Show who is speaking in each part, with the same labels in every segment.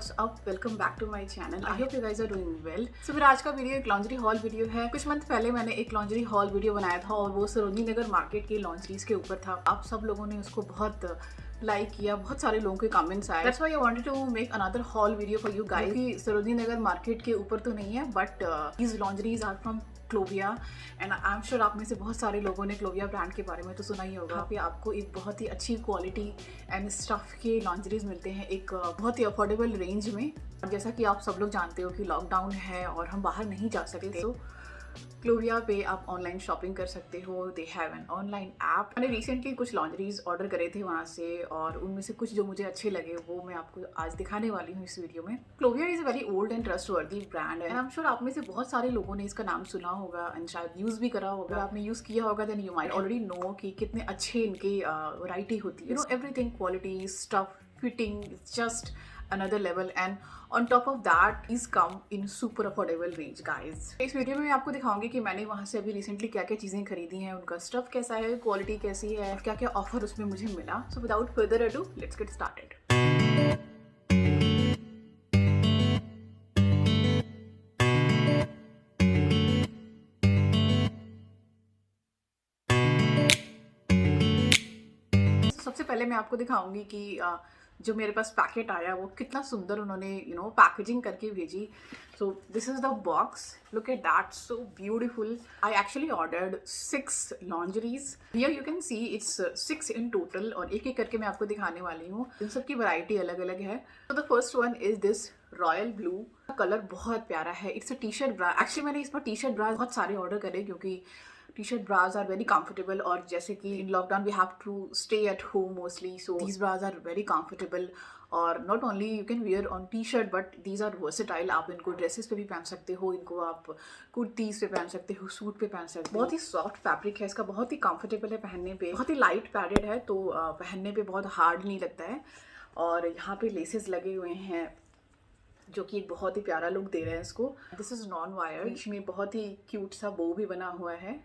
Speaker 1: What's up, welcome back to my channel. I hope you guys are doing well. So फिर आज का video एक lingerie hall video है। कुछ month पहले मैंने एक लॉन्जरी हॉल वीडियो बनाया था और वो सरोजनी नगर मार्केट की लॉन्जरीज के ऊपर था। आप सब लोगों ने उसको बहुत लाइक किया, बहुत सारे लोगों के कमेंट्स आए। That's why I wanted to make another haul video for you guys. कि सरोजनी नगर मार्केट के ऊपर तो नहीं है, but these lingeries are from Clovia and I am sure आप में से बहुत सारे लोगों ने क्लोविया ब्रांड के बारे में तो सुना ही होगा। यहाँ पे आपको एक बहुत ही अच्छी क्वालिटी एंड स्टफ के लॉन्जरीज मिलते हैं एक बहुत ही अफोर्डेबल रेंज में। जैसा कि आप सब लोग जानते हो कि लॉकडाउन है और हम बाहर नहीं जा सकते, तो क्लोविया पे आप ऑनलाइन शॉपिंग कर सकते हो। They have an online app. मैंने रिसेंटली कुछ लॉन्जरीज ऑर्डर करे थे वहाँ से और उनमें से कुछ जो मुझे अच्छे लगे वो मैं आपको आज दिखाने वाली हूँ इस वीडियो में। Clovia is a very old and trustworthy brand है। आई एम श्योर आप में से बहुत सारे लोगों ने इसका नाम सुना होगा एंड शायद यूज़ भी करा होगा। आपने यूज़ किया होगा then you might already know कि कितने अच्छे इनकी वैरायटी होती है। You know everything, quality, stuff, fitting, just another level and on top of that is come in super affordable range guys। इस वीडियो में मैं आपको दिखाऊंगी कि मैंने वहाँ से अभी रिसेंटली क्या क्या चीज़ें खरीदी हैं, उनका स्टफ कैसा है, क्वालिटी कैसी है, क्या क्या ऑफर उसमें मुझे मिला। So without further ado let's get started. सबसे पहले मैं आपको दिखाऊंगी कि जो मेरे पास पैकेट आया वो कितना सुंदर उन्होंने पैकेजिंग करके भेजी। So this is the box, look at that, so beautiful. I actually ordered 6 lingeries. Here you can see it's 6 in total और एक एक करके मैं आपको दिखाने वाली हूँ। इन सब की वैरायटी अलग अलग है। तो the first one is this royal blue. Colour बहुत प्यारा है। It's a T shirt bra. Actually मैंने इस पर टी शर्ट ब्रा बहुत सारे ऑर्डर करे क्योंकि T shirt bras are very comfortable और जैसे कि in lockdown we have to stay at home mostly, so these bras are very comfortable और not only you can wear on T shirt but these are versatile. आप इनको dresses पे भी पहन सकते हो, इनको आप कुर्तीज पे पहन सकते हो, सूट पे पहन सकते हो। बहुत ही सॉफ्ट फैब्रिक है इसका, बहुत ही कंफर्टेबल है पहनने पे, बहुत ही लाइट पैडेड है तो पहनने पे बहुत हार्ड नहीं लगता है। और यहाँ पे लेसेस लगे हुए हैं जो कि एक बहुत ही प्यारा लुक दे रहे हैं इसको। दिस इज नॉन वायर, बीच में बहुत ही क्यूट सा बो भी बना हुआ है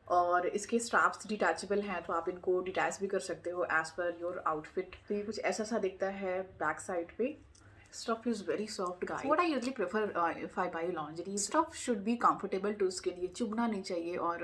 Speaker 1: और इसके स्ट्रैप्स डिटैचेबल हैं तो आप इनको डिटैच भी कर सकते हो एज पर योर आउटफिट। तो ये कुछ ऐसा सा दिखता है बैक साइड पे। Stuff is very soft guys. What I usually prefer if I buy lingerie, stuff should be comfortable to skin. ये चुभना नहीं चाहिए। और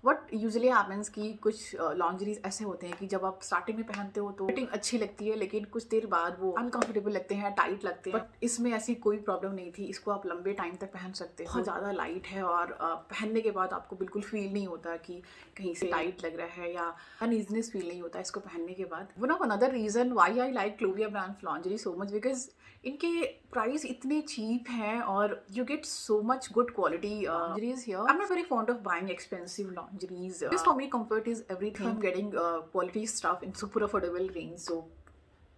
Speaker 1: what usually happens कि कुछ lingeries ऐसे होते हैं कि जब आप स्टार्टिंग में पहनते हो तो फिटिंग अच्छी लगती है लेकिन कुछ देर बाद वो अनकंफर्टेबल लगते हैं, टाइट लगते हैं। बट इसमें ऐसी कोई प्रॉब्लम नहीं थी। इसको आप लंबे टाइम तक पहन सकते हो। बहुत ज़्यादा लाइट है और पहनने के बाद आपको बिल्कुल फील नहीं होता कि कहीं से टाइट लग रहा है या अनईजीनेस फील नहीं होता इसको पहनने के बाद। One of another reason why I like Clovia brand lingerie so much because इनके प्राइस इतने चीप हैं और you get so much good quality lingeries here. I'm not very fond of buying expensive lingeries. Just for me, comfort is everything. I'm getting quality stuff in super affordable range, so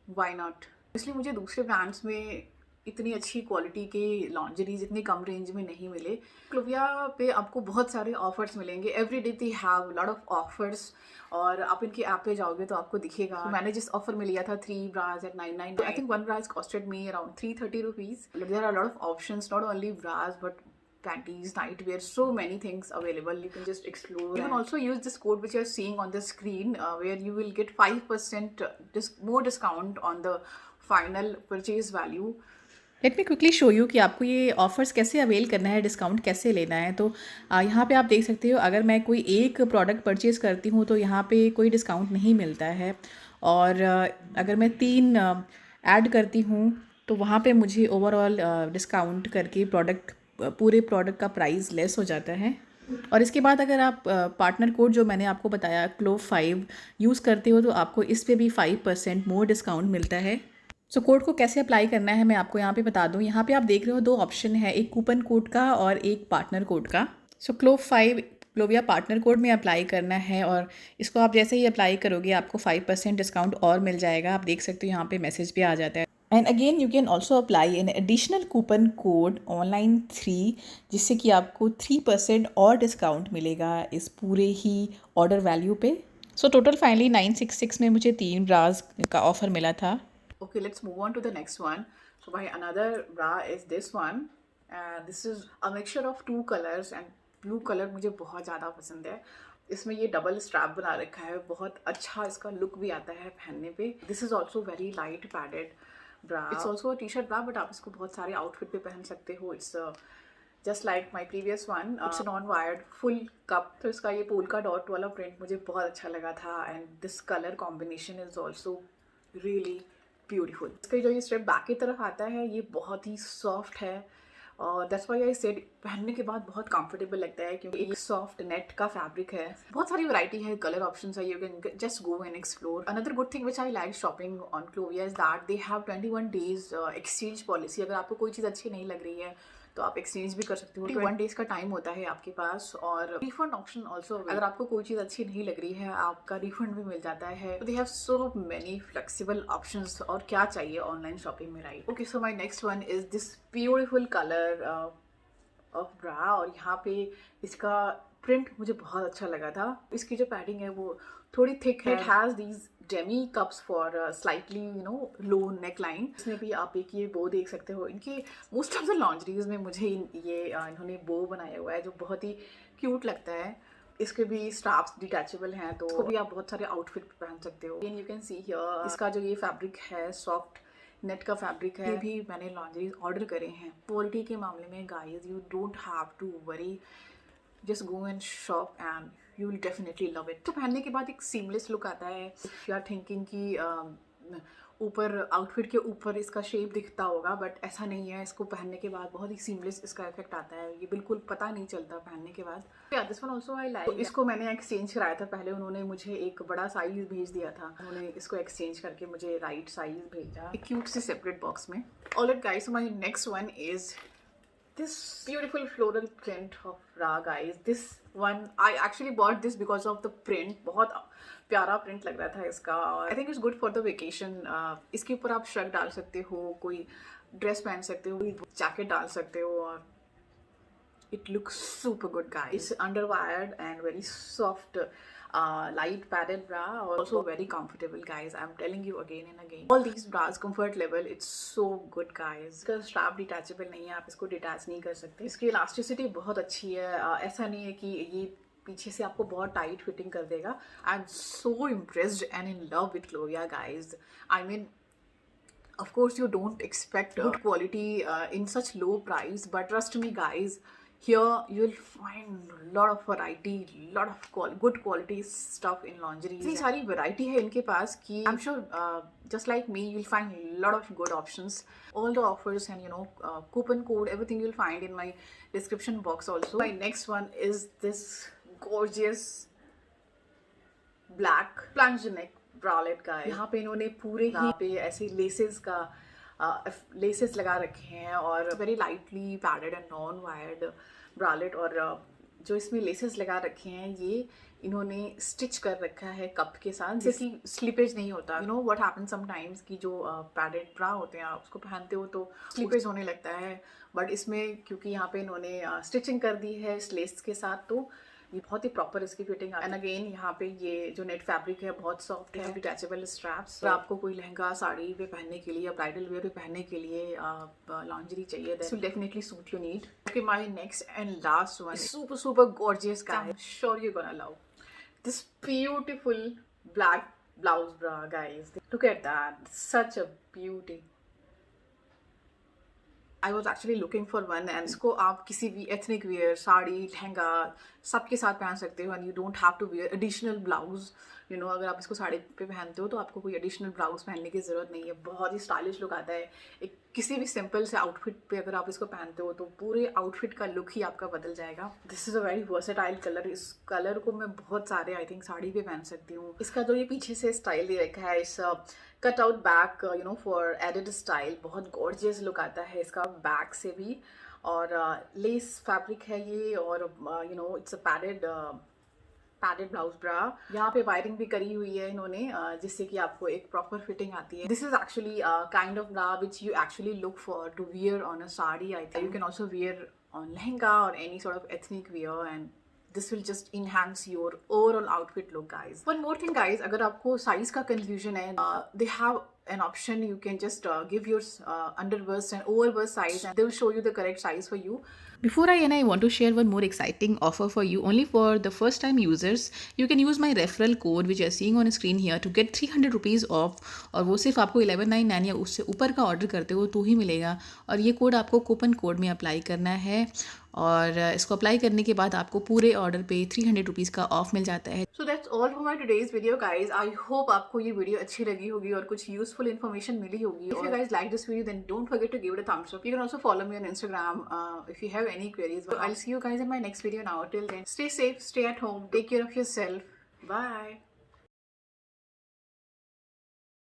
Speaker 1: why not? इसलिए मुझे दूसरे brands में इतनी अच्छी quality के lingeries इतनी कम range में नहीं मिले। क्लोविया पे आपको बहुत सारे ऑफर्स मिलेंगे। Every day they have lot of offers और आप इनकी ऐप पे जाओगे तो आपको दिखेगा। तो मैंने जिस ऑफर में लिया था 3 bras at 999, I think 1 bras costed me around 330 rupees. There are lot of options, not only bras but panties, nightwear, so many things available. You can just explore. You can also use this code which you're seeing on the screen where you will get 5% more discount on the final purchase value.
Speaker 2: Let me quickly show you कि आपको ये offers कैसे avail करना है, discount कैसे लेना है। तो यहाँ पे आप देख सकते हो अगर मैं कोई एक प्रोडक्ट परचेज़ करती हूँ तो यहाँ पे कोई डिस्काउंट नहीं मिलता है और अगर मैं 3 ऐड करती हूँ तो वहाँ पे मुझे ओवरऑल डिस्काउंट करके पूरे प्रोडक्ट का प्राइस लेस हो जाता है। और इसके बाद अगर आप पार्टनर कोड जो मैंने आपको बताया क्लो5 यूज़ करते हो तो आपको इस पर भी 5% मोर डिस्काउंट मिलता है। सो कोड को कैसे अप्लाई करना है मैं आपको यहाँ पे बता दूँ। यहाँ पे आप देख रहे हो 2 ऑप्शन है, एक कूपन कोड का और एक पार्टनर कोड का। सो क्लो5 क्लोविया पार्टनर कोड में अप्लाई करना है और इसको आप जैसे ही अप्लाई करोगे आपको 5% डिस्काउंट और मिल जाएगा। आप देख सकते हो यहाँ पे मैसेज भी आ जाता है। And again you can also apply an additional coupon code online 3 जिससे कि आपको 3% और डिस्काउंट मिलेगा इस पूरे ही ऑर्डर वैल्यू पे। सो टोटल फाइनली 966 में मुझे 3 ब्राज का ऑफर मिला था।
Speaker 1: Okay, let's move on to the next one. So my another bra is this one and this is a mixture of 2 colors and blue color मुझे बहुत ज़्यादा पसंद है। इसमें ये डबल स्ट्रैप बना रखा है, बहुत अच्छा इसका लुक भी आता है पहनने पे। This is also very light padded, bra, it's also T shirt bra, but आप इसको बहुत सारे आउटफिट पे पहन सकते हो. It's just like my previous one. It's non wired full cup. तो इसका ये पोल्का डॉट वाला प्रिंट मुझे बहुत अच्छा लगा था, and this colour combination is also really beautiful. इसका जो ये स्ट्रिप बैक की तरफ आता है ये बहुत ही सॉफ्ट है, और दैट्स व्हाई आई सेड पहनने के बाद बहुत कंफर्टेबल लगता है, क्योंकि एक सॉफ्ट नेट का फैब्रिक है. बहुत सारी वैरायटी है, कलर ऑप्शंस है, you can just go and explore. Another good thing which I like shopping on Clovia is that they have 21 days exchange policy. अगर आपको कोई चीज़ अच्छी नहीं लग रही है तो आप एक्सचेंज भी कर सकते हो. 21 days का टाइम होता है आपके पास, और रिफंड ऑप्शन ऑल्सो. अगर आपको कोई चीज़ अच्छी नहीं लग रही है आपका रिफंड भी मिल जाता है. They have so many flexible options, और क्या चाहिए ऑनलाइन शॉपिंग में, right? Okay, so my next one is this beautiful colour of bra, और यहाँ पे इसका प्रिंट मुझे बहुत अच्छा लगा था. इसकी जो पैडिंग है वो थोड़ी थिक है. It has these Demi cups for slightly low neck line. इसमें भी आप एक ये बो देख सकते हो. इनके मोस्ट ऑफ द लॉन्जरीज में मुझे इन्होंने बो बनाया हुआ है जो बहुत ही क्यूट लगता है. इसके भी स्ट्रैप्स डिटैचेबल हैं, तो इसको भी आप बहुत सारे आउटफिट पहन सकते हो. यू कैन सी हियर इसका जो ये फैब्रिक है सॉफ्ट नेट का फैब्रिक है. ये भी मैंने लॉन्जरीज ऑर्डर करे हैं. क्वालिटी के मामले में guys you don't have to worry, just go and shop and you will definitely love it. तो पहनने के बाद एक सीमलेस लुक आता है. यू आर थिंकिंग कि ऊपर आउटफिट के ऊपर इसका शेप दिखता होगा, बट ऐसा नहीं है. इसको पहनने के बाद बहुत ही सीमलेस इसका इफेक्ट आता है. ये बिल्कुल पता नहीं चलता पहनने के बाद. This one also I like. इसको मैंने एक्सचेंज कराया था. पहले उन्होंने मुझे एक बड़ा साइज भेज दिया था, उन्होंने इसको एक्सचेंज करके मुझे राइट साइज भेजा एक क्यूट सी सेपरेट बॉक्स में. Alright guys, so my next one is this beautiful floral print of Ra, guys. This one I actually bought this because of the print. बहुत प्यारा प्रिंट लग रहा था इसका. I think it's good for the vacation. इसके ऊपर आप shirt डाल सकते हो, कोई ड्रेस पहन सकते हो, जैकेट डाल सकते हो, और it looks super good, guys. It's underwired and very soft, light padded bra, also very comfortable, guys. I'm telling you again and again, all these bras comfort level, it's so good, guys. इसका strap detachable नहीं है, आप इसको detach नहीं कर सकते. इसकी elasticity बहुत अच्छी है. ऐसा नहीं है कि ये पीछे से आपको बहुत टाइट फिटिंग कर देगा. I am so impressed and in love with Clovia, guys. I mean, of course you don't expect good quality in such low price, but trust me, guys, here you'll find a lot of variety, lot of good quality stuff in lingerie. इतनी सारी variety है इनके पास कि I'm sure just like me you'll find a lot of good options. All the offers and coupon code, everything you'll find in my description box also. My next one is this gorgeous black plunge neck bralette का है. यहाँ पे इन्होंने पूरे ही पे ऐसे laces लगा रखे हैं, और very lightly padded and non wired bralette. और जो इसमें लेसेस लगा रखे हैं ये इन्होंने स्टिच कर रखा है कप के साथ, जिससे कि स्लीपेज नहीं होता. You know what happens sometimes कि जो पैडेड ब्रा होते हैं आप उसको पहनते हो तो स्लीपेज होने लगता है, बट इसमें क्योंकि यहाँ पे इन्होंने स्टिचिंग कर दी है इस लेस के साथ, तो ये बहुत ही प्रॉपर इसकी फिटिंग है. एंड अगेन यहाँ पे ये जो नेट फैब्रिक है बहुत सॉफ्ट है. Detachable straps. अगर आपको कोई लहंगा साड़ी पे पहनने के लिए या ब्राइडल वेयर पे पहनने के लिए लॉन्जरी चाहिए, this will definitely suit your need. Okay, my next and last one, super gorgeous guy. Sure you gonna love this beautiful black blouse bra, guys. Look at that, such a beauty. I was actually looking for one, and इसको आप किसी भी ethnic wear, sari, lehenga सबके साथ पहन सकते हो, and you don't have to wear additional blouse. अगर आप इसको साड़ी पे पहनते हो तो आपको कोई एडिशनल ब्लाउज पहनने की ज़रूरत नहीं है. बहुत ही स्टाइलिश लुक आता है. एक किसी भी सिंपल से आउटफिट पे अगर आप इसको पहनते हो तो पूरे आउटफिट का लुक ही आपका बदल जाएगा. This is a very versatile colour. इस कलर को मैं बहुत सारे आई थिंक साड़ी पे पहन सकती हूँ. इसका जो ये पीछे से स्टाइल दे रखा है, इस cut out back for added style, बहुत गॉर्जियस लुक आता है इसका बैक से भी. और लेस फैब्रिक है ये, और इट्स अ पैडेड ब्लाउज ब्रा. यहाँ पे वायरिंग भी करी हुई है इन्होंने, जिससे कि आपको एक प्रॉपर फिटिंग आती है. This is actually kind of bra which you actually look for to wear on a sari. I think you can also wear on lehenga और any sort of ethnic wear, and this will just enhance your overall outfit look, guys. One more thing, guys, अगर आपको size का confusion है, they have an option. You can just give your underbust and overbust size, and they will show you the correct size for you.
Speaker 2: Before I end, I want to share one more exciting offer for you. Only for the first time users, you can use my referral code which you are seeing on screen here to get 300 rupees off. और वो सिर्फ आपको 1199 या उससे ऊपर का order करते हो तो ही मिलेगा, और ये कोड आपको कूपन कोड में अप्लाई करना है, और इसको अप्लाई करने के बाद आपको पूरे ऑर्डर पे 300 रुपीज़ का ऑफ मिल जाता है.
Speaker 1: So that's all for my today's video, guys. I hope आपको ये वीडियो अच्छी लगी होगी और कुछ यूजफुल इन्फॉर्मेशन मिली होगी. If you guys like this video, then don't forget to give it a thumbs up. You can also follow me on Instagram if you have any queries. But I'll see you guys in my next video now. Till then, stay safe, stay at home, take care of yourself. Bye.